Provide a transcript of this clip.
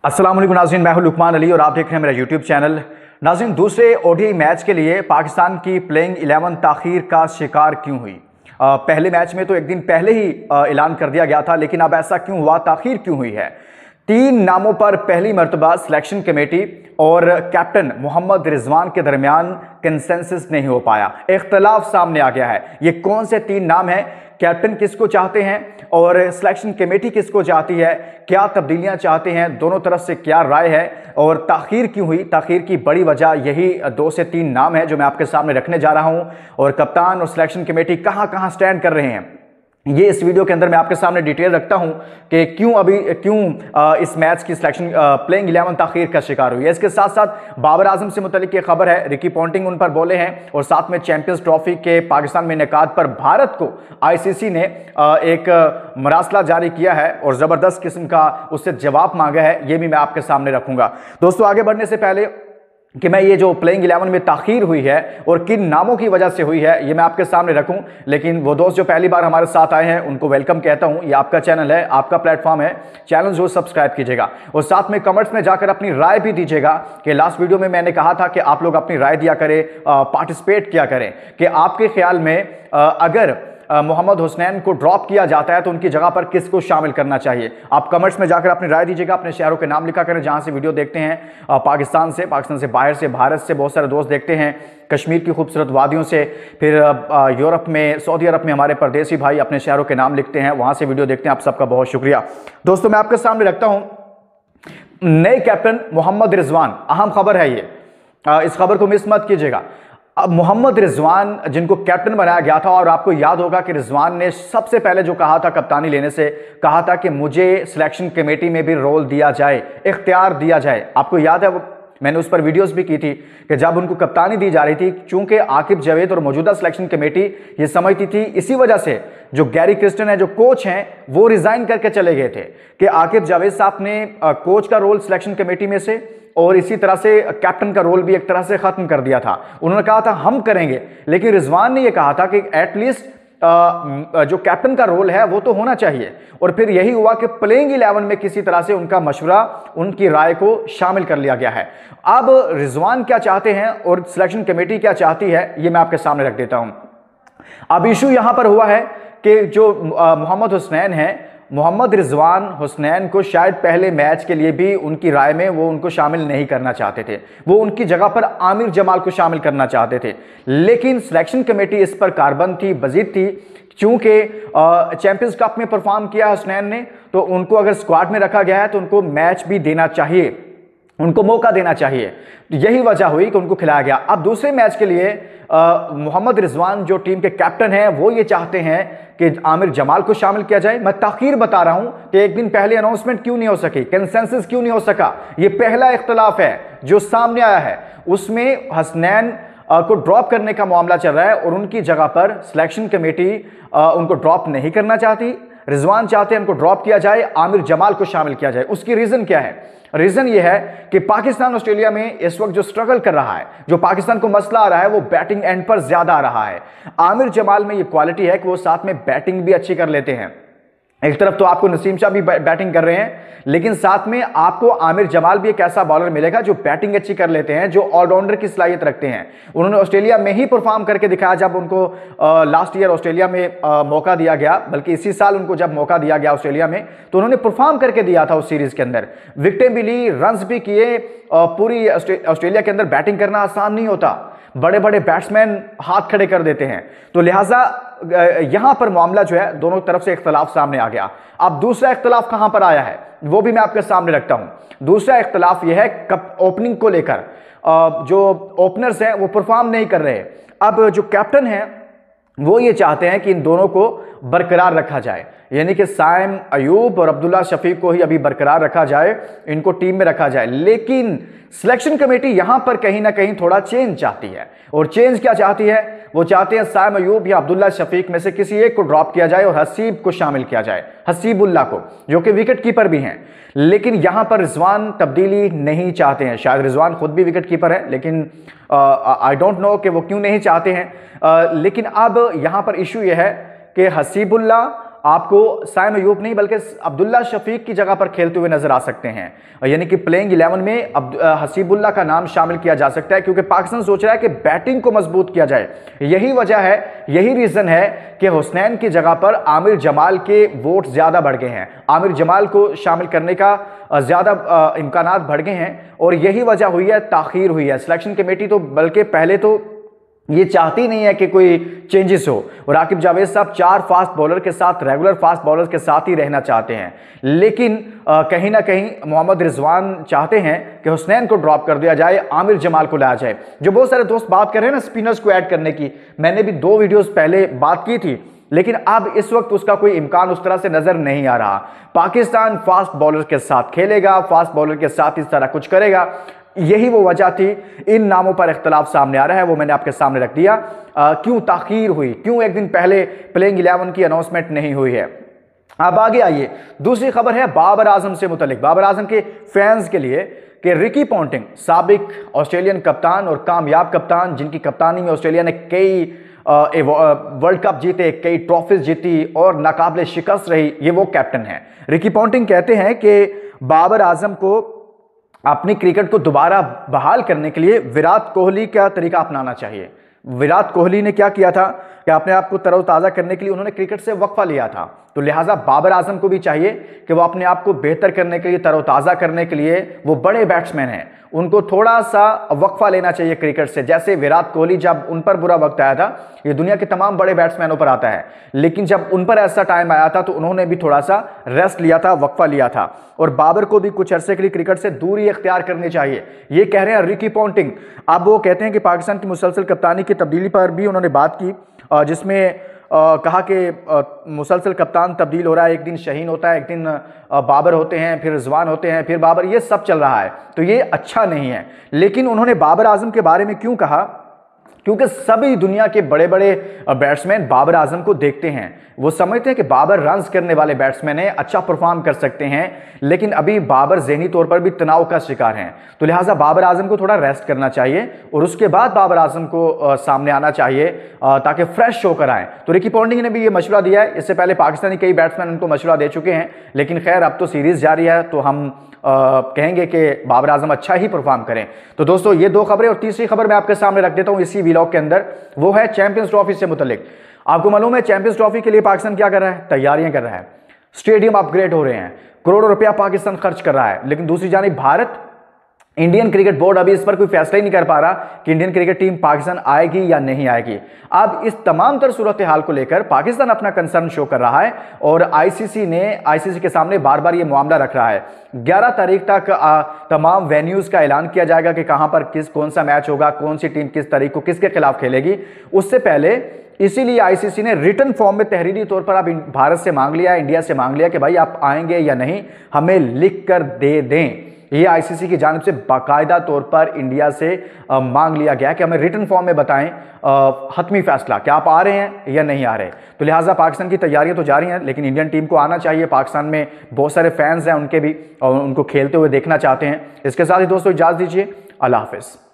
अस्सलाम वालेकुम नाज़रीन, मैं हूं लुकमान अली और आप देख रहे हैं मेरा यूट्यूब चैनल। नाज़रीन, दूसरे ओडीआई मैच के लिए पाकिस्तान की प्लेइंग 11 ताखीर का शिकार क्यों हुई? पहले मैच में तो एक दिन पहले ही ऐलान कर दिया गया था, लेकिन अब ऐसा क्यों हुआ, ताखीर क्यों हुई है? 3 नामों पर पहली मर्तबा सिलेक्शन कमेटी और कैप्टन मोहम्मद रिजवान के दरमियान कंसेंसस नहीं हो पाया, इख्तलाफ सामने आ गया है। ये कौन से 3 नाम हैं? कैप्टन किसको चाहते हैं और सिलेक्शन कमेटी किसको चाहती है? क्या तब्दीलियां चाहते हैं? दोनों तरफ से क्या राय है और ताखीर क्यों हुई? ताखीर की बड़ी वजह यही 2 से 3 नाम है जो मैं आपके सामने रखने जा रहा हूं। और कप्तान और सिलेक्शन कमेटी कहां कहां स्टैंड कर रहे हैं, ये इस वीडियो के अंदर मैं आपके सामने डिटेल रखता हूं कि क्यों इस मैच की सिलेक्शन प्लेइंग 11 ताखीर का शिकार हुई है। इसके साथ साथ बाबर आजम से मुतल्लिक ये खबर है, रिकी पॉन्टिंग उन पर बोले हैं और साथ में चैंपियंस ट्रॉफी के पाकिस्तान में इनेकाद पर भारत को आईसीसी ने एक मरासला जारी किया है और जबरदस्त किस्म का उससे जवाब मांगा है। ये भी मैं आपके सामने रखूंगा। दोस्तों, आगे बढ़ने से पहले कि मैं ये जो प्लेइंग 11 में ताखीर हुई है और किन नामों की वजह से हुई है, ये मैं आपके सामने रखूं, लेकिन वो दोस्त जो पहली बार हमारे साथ आए हैं उनको वेलकम कहता हूं। ये आपका चैनल है, आपका प्लेटफॉर्म है, चैनल जो सब्सक्राइब कीजिएगा और साथ में कमेंट्स में जाकर अपनी राय भी दीजिएगा कि लास्ट वीडियो में मैंने कहा था कि आप लोग अपनी राय दिया करें, पार्टिसिपेट किया करें कि आपके ख्याल में अगर मोहम्मद हुसनैन को ड्रॉप किया जाता है तो उनकी जगह पर किसको शामिल करना चाहिए। आप कमेंट्स में जाकर अपनी राय दीजिएगा, अपने शहरों के नाम लिखा करें जहां से वीडियो देखते हैं, पाकिस्तान से बाहर से, भारत से बहुत सारे दोस्त देखते हैं, कश्मीर की खूबसूरत वादियों से, फिर यूरोप में, सऊदी अरब में हमारे परदेसी भाई अपने शहरों के नाम लिखते हैं, वहां से वीडियो देखते हैं। आप सबका बहुत शुक्रिया। दोस्तों, मैं आपके सामने रखता हूं नए कैप्टन मोहम्मद रिजवान, अहम खबर है ये, इस खबर को मिस मत कीजिएगा। अब मोहम्मद रिजवान जिनको कैप्टन बनाया गया था, और आपको याद होगा कि रिजवान ने सबसे पहले जो कहा था कप्तानी लेने से, कहा था कि मुझे सिलेक्शन कमेटी में भी रोल दिया जाए, इख्तियार दिया जाए। आपको याद है, मैंने उस पर वीडियोस भी की थी कि जब उनको कप्तानी दी जा रही थी, चूंकि आकिब जावेद और मौजूदा सिलेक्शन कमेटी ये समझती थी, इसी वजह से जो गैरी क्रिस्टन है, जो कोच हैं, वो रिजाइन करके चले गए थे कि आकिब जावेद साहब ने कोच का रोल सिलेक्शन कमेटी में से और इसी तरह से कैप्टन का रोल भी एक तरह से खत्म कर दिया था। उन्होंने कहा था हम करेंगे, लेकिन रिजवान ने यह कहा था कि एटलीस्ट जो कैप्टन का रोल है वो तो होना चाहिए। और फिर यही हुआ कि प्लेइंग 11 में किसी तरह से उनका मशवरा, उनकी राय को शामिल कर लिया गया है। अब रिजवान क्या चाहते हैं और सिलेक्शन कमेटी क्या चाहती है, ये मैं आपके सामने रख देता हूं। अब इशू यहां पर हुआ है कि जो मोहम्मद हुसनैन है, मोहम्मद रिजवान हुसनैन को शायद पहले मैच के लिए भी उनकी राय में वो उनको शामिल नहीं करना चाहते थे, वो उनकी जगह पर आमिर जमाल को शामिल करना चाहते थे, लेकिन सिलेक्शन कमेटी इस पर कारबंद थी, बजीद थी। क्योंकि चैंपियंस कप में परफॉर्म किया हुसनैन ने, तो उनको अगर स्क्वाड में रखा गया है तो उनको मैच भी देना चाहिए, उनको मौका देना चाहिए। यही वजह हुई कि उनको खिलाया गया। अब दूसरे मैच के लिए मोहम्मद रिजवान जो टीम के कैप्टन हैं, वो ये चाहते हैं कि आमिर जमाल को शामिल किया जाए। मैं ताखीर बता रहा हूं कि एक दिन पहले अनाउंसमेंट क्यों नहीं हो सकी, कंसेंसस क्यों नहीं हो सका। ये पहला इख्तलाफ है जो सामने आया है, उसमें हसनैन को ड्रॉप करने का मामला चल रहा है और उनकी जगह पर सिलेक्शन कमेटी उनको ड्रॉप नहीं करना चाहती। रिजवान चाहते हैं उनको ड्रॉप किया जाए, आमिर जमाल को शामिल किया जाए। उसकी रीजन क्या है? रीजन यह है कि पाकिस्तान ऑस्ट्रेलिया में इस वक्त जो स्ट्रगल कर रहा है, जो पाकिस्तान को मसला आ रहा है, वो बैटिंग एंड पर ज्यादा आ रहा है। आमिर जमाल में ये क्वालिटी है कि वो साथ में बैटिंग भी अच्छी कर लेते हैं। एक तरफ तो आपको नसीम शाह भी बैटिंग कर रहे हैं, लेकिन साथ में आपको आमिर जमाल भी एक ऐसा बॉलर मिलेगा जो बैटिंग अच्छी कर लेते हैं, जो ऑलराउंडर की सलाहियत रखते हैं। उन्होंने ऑस्ट्रेलिया में ही परफॉर्म करके दिखाया जब उनको लास्ट ईयर ऑस्ट्रेलिया में मौका दिया गया, बल्कि इसी साल उनको जब मौका दिया गया ऑस्ट्रेलिया में, तो उन्होंने परफॉर्म करके दिया था उस सीरीज के अंदर, विकेटें भी ली, रन्स भी किए। पूरी ऑस्ट्रेलिया के अंदर बैटिंग करना आसान नहीं होता, बड़े बड़े बैट्समैन हाथ खड़े कर देते हैं, तो लिहाजा यहां पर मामला जो है, दोनों तरफ से इख्तलाफ सामने आ गया। अब दूसरा इख्तलाफ कहां पर आया है, वो भी मैं आपके सामने रखता हूं। दूसरा इख्तलाफ यह है कप ओपनिंग को लेकर, जो ओपनर्स हैं वो परफॉर्म नहीं कर रहे। अब जो कैप्टन है वो ये चाहते हैं कि इन दोनों को बरकरार रखा जाए, यानी कि साइम अयूब और अब्दुल्ला शफीक को ही अभी बरकरार रखा जाए, इनको टीम में रखा जाए। लेकिन सिलेक्शन कमेटी यहां पर कहीं ना कहीं थोड़ा चेंज चाहती है। और चेंज क्या चाहती है? वो चाहते हैं साइम अयूब या अब्दुल्ला शफीक में से किसी एक को ड्रॉप किया जाए और हसीब को शामिल किया जाए, हसीबुल्ला को, जो कि विकेट कीपर भी हैं। लेकिन यहां पर रिजवान तब्दीली नहीं चाहते हैं। शायद रिजवान खुद भी विकेट कीपर है, लेकिन आई डोंट नो कि वो क्यों नहीं चाहते हैं। लेकिन अब यहां पर इशू यह है कि हसीबुल्ला आपको साइम अयूब नहीं बल्कि अब्दुल्ला शफीक की जगह पर खेलते हुए नजर आ सकते हैं, यानी कि प्लेइंग 11 में हसीबुल्ला का नाम शामिल किया जा सकता है, क्योंकि पाकिस्तान सोच रहा है कि बैटिंग को मजबूत किया जाए। यही वजह है, यही रीजन है कि हुसनैन की जगह पर आमिर जमाल के वोट ज्यादा बढ़ गए हैं, आमिर जमाल को शामिल करने का ज्यादा इम्कानात बढ़ गए हैं, और यही वजह हुई है, ताखीर हुई है। सिलेक्शन कमेटी तो बल्कि पहले तो ये चाहती नहीं है कि कोई चेंजेस हो, और राकिब जावेद साहब 4 फास्ट बॉलर के साथ, रेगुलर फास्ट बॉलर के साथ ही रहना चाहते हैं, लेकिन कहीं ना कहीं मोहम्मद रिजवान चाहते हैं कि हुसनैन को ड्रॉप कर दिया जाए, आमिर जमाल को लाया जाए। जो बहुत सारे दोस्त बात कर रहे हैं ना स्पिनर्स को ऐड करने की, मैंने भी 2 वीडियोस पहले बात की थी, लेकिन अब इस वक्त उसका कोई इम्कान उस तरह से नजर नहीं आ रहा। पाकिस्तान फास्ट बॉलर के साथ खेलेगा, फास्ट बॉलर के साथ इस तरह कुछ करेगा, यही वो वजह थी। इन नामों पर इख्तलाफ सामने आ रहा है, वो मैंने आपके सामने रख दिया। क्यों ताखीर हुई, क्यों एक दिन पहले प्लेइंग 11 की अनाउंसमेंट नहीं हुई है। अब आगे आइए, दूसरी खबर है बाबर आजम से मुतल्लिक, बाबर आजम के फैंस के लिए, कि रिकी पॉन्टिंग साबिक ऑस्ट्रेलियन कप्तान और कामयाब कप्तान, जिनकी कप्तानी में ऑस्ट्रेलिया ने कई वर्ल्ड कप जीते, कई ट्रॉफीज जीती और नाकाबिले शिकस्त रही, ये वो कैप्टन है। रिकी पॉन्टिंग कहते हैं कि बाबर आजम को अपनी क्रिकेट को दोबारा बहाल करने के लिए विराट कोहली का तरीका अपनाना चाहिए। विराट कोहली ने क्या किया था कि अपने आप को तरोताज़ा करने के लिए उन्होंने क्रिकेट से वक्फा लिया था, तो लिहाजा बाबर आजम को भी चाहिए कि वो अपने आप को बेहतर करने के लिए, तरोताज़ा करने के लिए, वो बड़े बैट्समैन हैं, उनको थोड़ा सा वक्फा लेना चाहिए क्रिकेट से। जैसे विराट कोहली, जब उन पर बुरा वक्त आया था, ये दुनिया के तमाम बड़े बैट्समैनों पर आता है, लेकिन जब उन पर ऐसा टाइम आया था तो उन्होंने भी थोड़ा सा रेस्ट लिया था, वक्फा लिया था। और बाबर को भी कुछ अरसे के लिए क्रिकेट से दूरी इख्तियार करनी चाहिए, ये कह रहे हैं रिकी पॉन्टिंग। अब वो कहते हैं कि पाकिस्तान की मुसलसल कप्तानी की तब्दीली पर भी उन्होंने बात की, जिसमें कहा कि मुसलसल कप्तान तब्दील हो रहा है, एक दिन शहीन होता है, एक दिन बाबर होते हैं, फिर रिजवान होते हैं, फिर बाबर, ये सब चल रहा है, तो ये अच्छा नहीं है। लेकिन उन्होंने बाबर आजम के बारे में क्यों कहा, क्योंकि सभी दुनिया के बड़े बड़े बैट्समैन बाबर आजम को देखते हैं, वो समझते हैं कि बाबर रन्स करने वाले बैट्समैन हैं, अच्छा परफॉर्म कर सकते हैं, लेकिन अभी बाबर ज़हनी तौर पर भी तनाव का शिकार हैं, तो लिहाजा बाबर आजम को थोड़ा रेस्ट करना चाहिए और उसके बाद बाबर आजम को सामने आना चाहिए ताकि फ्रेश होकर आए। तो रिकी पॉन्टिंग ने भी ये मशवरा दिया है, इससे पहले पाकिस्तानी कई बैट्समैन उनको मशवरा दे चुके हैं, लेकिन खैर अब तो सीरीज़ जारी है, तो हम कहेंगे कि बाबर आजम अच्छा ही परफॉर्म करें। तो दोस्तों ये 2 खबरें, और तीसरी खबर मैं आपके सामने रख देता हूं इसी व्लॉग के अंदर, वो है चैंपियंस ट्रॉफी से मुतल्लिक। आपको मालूम है चैंपियंस ट्रॉफी के लिए पाकिस्तान क्या कर रहा है, तैयारियां कर रहा है, स्टेडियम अपग्रेड हो रहे हैं, करोड़ों रुपया पाकिस्तान खर्च कर रहा है, लेकिन दूसरी जानिब भारत, इंडियन क्रिकेट बोर्ड अभी इस पर कोई फैसला ही नहीं कर पा रहा कि इंडियन क्रिकेट टीम पाकिस्तान आएगी या नहीं आएगी। अब इस तमाम तर सूरत हाल को लेकर पाकिस्तान अपना कंसर्न शो कर रहा है और आईसीसी के सामने बार बार ये मामला रख रहा है। 11 तारीख तक तमाम वेन्यूज का ऐलान किया जाएगा कि कहां पर कौन सा मैच होगा, कौन सी टीम किस तारीख को किसके खिलाफ खेलेगी। उससे पहले इसीलिए आईसीसी ने रिटन फॉर्म में तहरीरी तौर पर अब भारत से मांग लिया, इंडिया से मांग लिया कि भाई आप आएंगे या नहीं, हमें लिख कर दे दें। ये आईसीसी की जानिब से बाकायदा तौर पर इंडिया से मांग लिया गया कि हमें रिटन फॉर्म में बताएं हतमी फैसला कि आप आ रहे हैं या नहीं आ रहे। तो लिहाजा पाकिस्तान की तैयारियां तो जारी हैं, लेकिन इंडियन टीम को आना चाहिए। पाकिस्तान में बहुत सारे फैंस हैं उनके भी, और उनको खेलते हुए देखना चाहते हैं। इसके साथ ही दोस्तों इजाज़त दीजिए, अल्लाह हाफिज़।